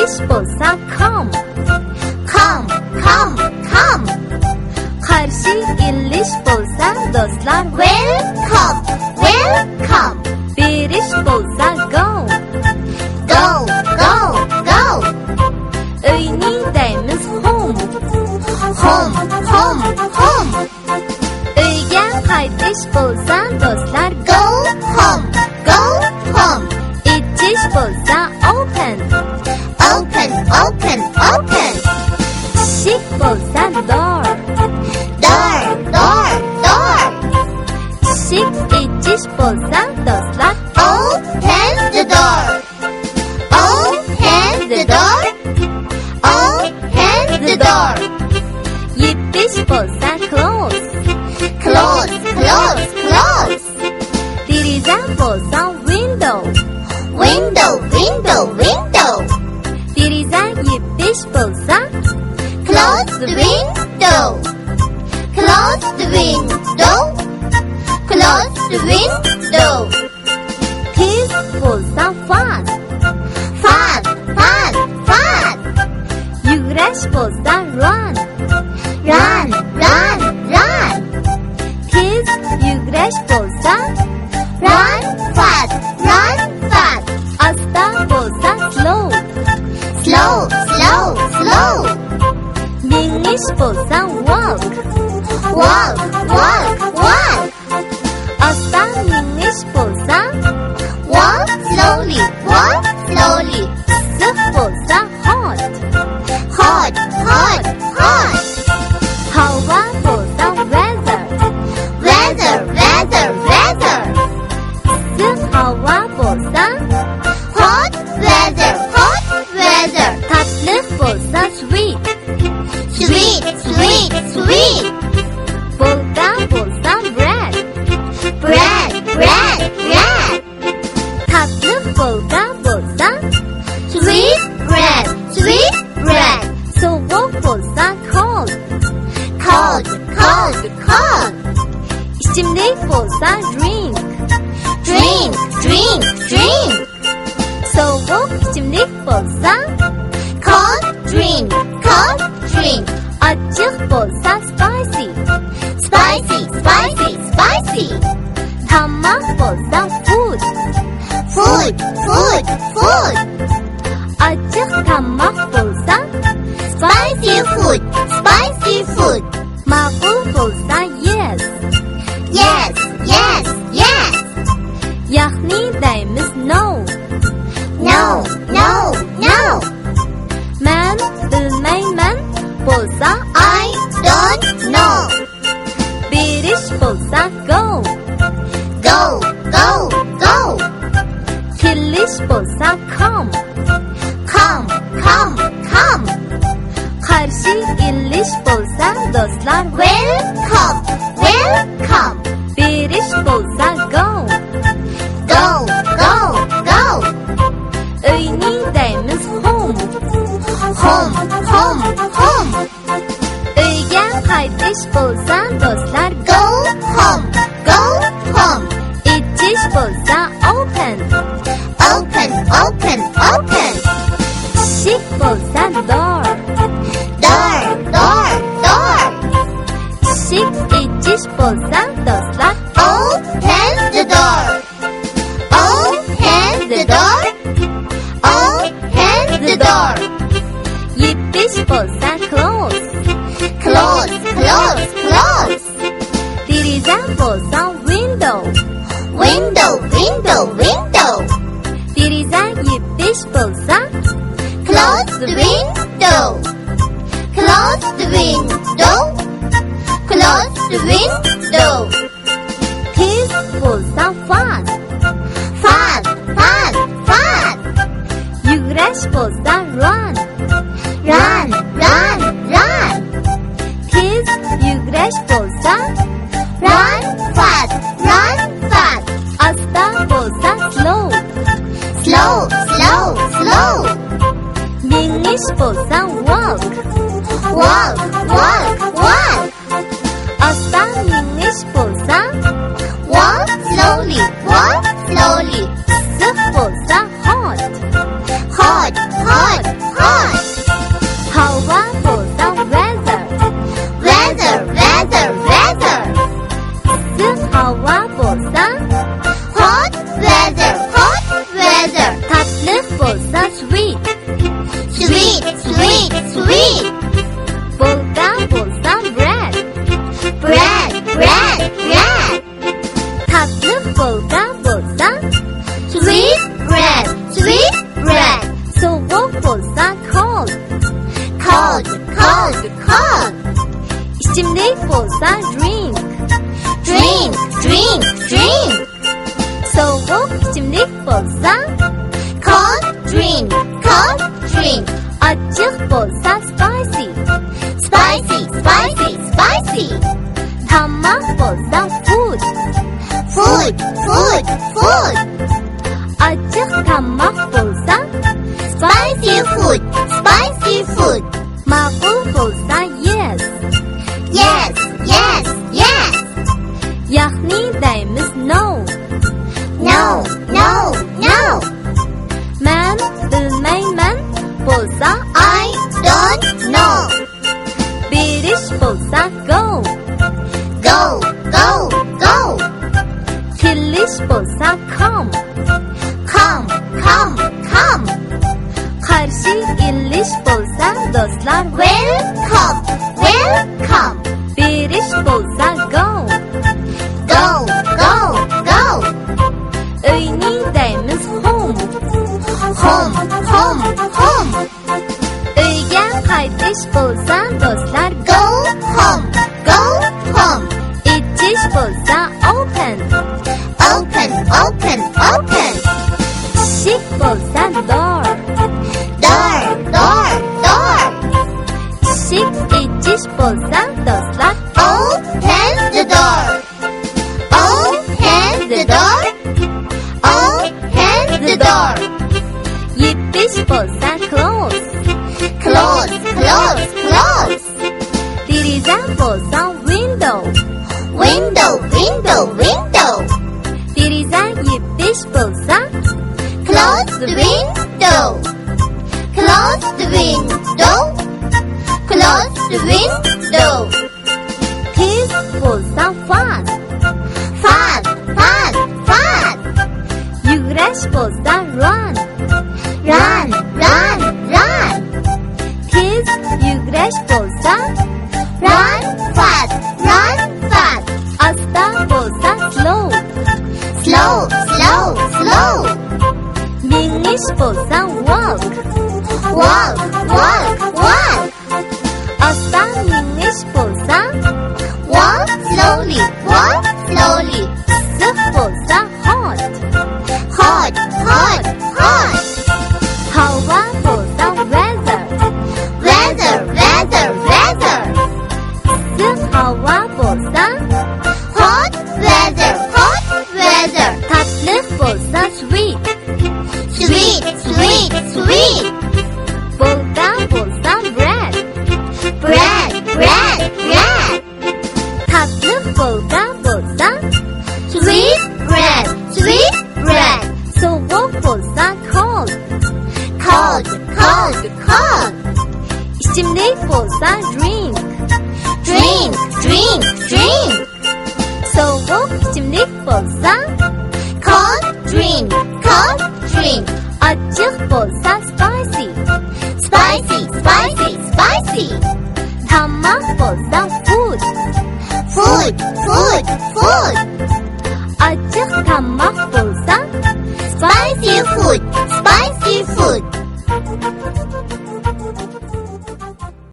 English bo'lsa come. Come, come, come. Qarshi English bo'lsa do'stlar Welcome, welcome. berish bo'lsa go. Go, go, go. Uyning deymiz home. Home, home, home. Uyga qaytish bo'lsa do'stlar Go home, go home. ichish bo'lsa open. Open, open, open. Eshik bo'lsa door. Door, door, door. Eshik ichish bo'lsa do'stlar Open the door. Open the door. Open the door. yepish bo'lsa close. Close, close, close. Deraza bo'lsa window. Window, window, window. Deraza yepish bo'lsa Close the window. Close the window. Close the window. tez bo'lsa fast. Fast, fast, fast. Yugurish bo'lsa run. Run, run, run. Tez yugurish bo'lsa Run fast, run fast. asta bo'lsa slow. Slow, slow, slow. Yengish bo'lsa walk. Walk, walk, walk. Asta yengish bo'lsa Walk slowly, walk slowly. issiq bo'lsa hot. Hot, hot, hot. Havo bo'lsa weather. Weather, weather, weather. Issiq havo bo'lsa Hot weather, hot weather. tatliq bo'lsa sweet. Sweet, sweet, sweet. Bolta bo'lsa bread. Bread, bread, bread. Tatliq bolta bo'lsa Sweet bread, sweet bread. sovuq bo'lsa cold. Cold, cold, cold. Ichimlik bo'lsa drink. Drink, drink, drink. Sovuq ichimlik bo'lsa Cold drink, cold drink. achchiq bo'lsa spicy. Spicy, spicy, spicy. Tamoq bo'lsa food. Food, food, food. Achchiq tamoq bo'lsa Spicy food, spicy food. ma'qul bo'lsa yes. Yes, yes, yes. Yaxni deymiz no. No, no, no. Men bilmayman bo'lsa I don't know. berish bo'lsa go. Go, go, go. Kelish bo'lsa come. Come, come, come. Qarshi kelish bo'lsa do'stlar Welcome, welcome. berish bo'lsa go. Go, go, go. Uyning deymiz home. Home, home, home. Uyga qaytish bo'lsa do'stlar Go home, go home. ichish bo'lsa open. Open, open, open. Eshik bo'lsa door. Door, door, door. Eshik ichish bo'lsa do'stlar Open the door. Open the door. Open the door. yepish bo'lsa close. Close, close, close. Deraza bo'lsa window. Window, window, window. Deraza yepish bo'lsa Close the window. Close the window. Close the window. tez bo'lsa fast. Fast, fast, fast. Yugurish bo'lsa run. Run, run, run. Tez yugurish bo'lsa Run fast, run fast. asta bo'lsa slow. Slow, slow, slow. Yengish bo'lsa walk. Walk, walk, walk. Asta yengish bo'lsa Walk slowly, walk slowly. issiq bo'lsa hot. Hot, hot, hot. Sweet bread, sweet bread. soğuk bolsa cold, Cold, cold, cold. içimlik bolsa drink, Drink, drink, drink. soğuk içimlik bolsa Cold drink, cold drink. açık bolsa spicy, Spicy, spicy, spicy. tamak bolsa food, Food, food, food. açık tamak bolsa Spicy food, spicy food. mağul bolsa yes, Yes, yes, yes. yahni deymiz no, No, no, no. men bilmeymen bolsa I don't know. biriş bolsa go, Go, go, go. kirliş bolsa come, Come, come, come. karşı illiş bolsa dostlar Welcome, welcome. biriş bolsa go, Go, go, go. öyni deymiz home, Home, home, home. öygen qaytiş bolsa dostlar Go home, go home. içiş bolsa open, Open, open, open. şik bolsa door, Door, door, door. şik içiş bolsa dostlar Open the door. Open the door. Open the door. yippiş bolsa close, Close, close, close. dirizen bolsa window, Window, window, window. dirizen yippiş bolsa Close the window. Close the window. Close the window. tiz bolsa fast, Fast, fast, fast. yugreş bolsa run, Run, run, run. tiz yugreş bolsa Run fast, run fast. asta bolsa slow, Slow, slow, slow. yeniş bolsa walk, Walk, walk, walk. asta yeniş bolsa Walk slowly, walk slowly. sık bolsa hot, Hot, hot, hot. hava bolsa weather, Weather, weather, weather. sık hava bolsa Hot weather, hot weather. tatlı bolsa sweet, Sweet, sweet, sweet. bolga bolsa bread, Bread, bread, bread. tatlı bolga bolsa Sweet bread, sweet bread. soğuk bolsa cold, Cold, cold, cold. içimlik bolsa drink, Drink, drink, drink. soğuk içimlik bolsa Cold drink, cold drink. açık bolsa spicy, Spicy, spicy, spicy. tamak bolsa food, Food, food, food.